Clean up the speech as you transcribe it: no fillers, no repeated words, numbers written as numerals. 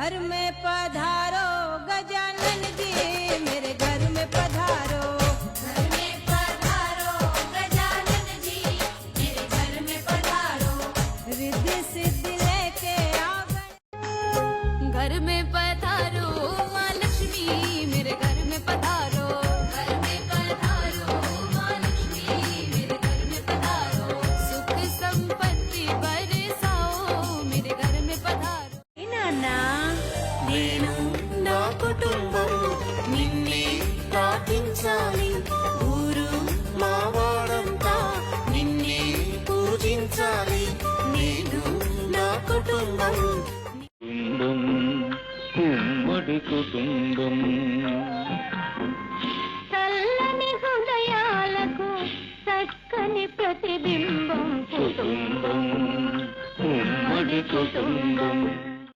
घर में पधारो गजानन जी, मेरे घर में पधारो। घर में पधारो गजानन जी, मेरे घर में पधारो। रिद्धि सिद्धि लेके आ गए। घर में पधारो माँ लक्ष्मी, मेरे घर में पधारो। घर में पधारो माँ लक्ष्मी, मेरे घर में पधारो। सुख संपत्ति बरसाओ, मेरे घर में पधारो। नाना నేను నా కుటుంబం నిన్నే ప్రార్థించాలి, ఊరు మా వాడంతా నిన్నే పూజించాలి, నేను నా కుటుంబం ఉమ్మడి కుటుంబం చల్లని హృదయాలకు చక్కని ప్రతిబింబం కుటుంబం ఉమ్మడి కుటుంబం।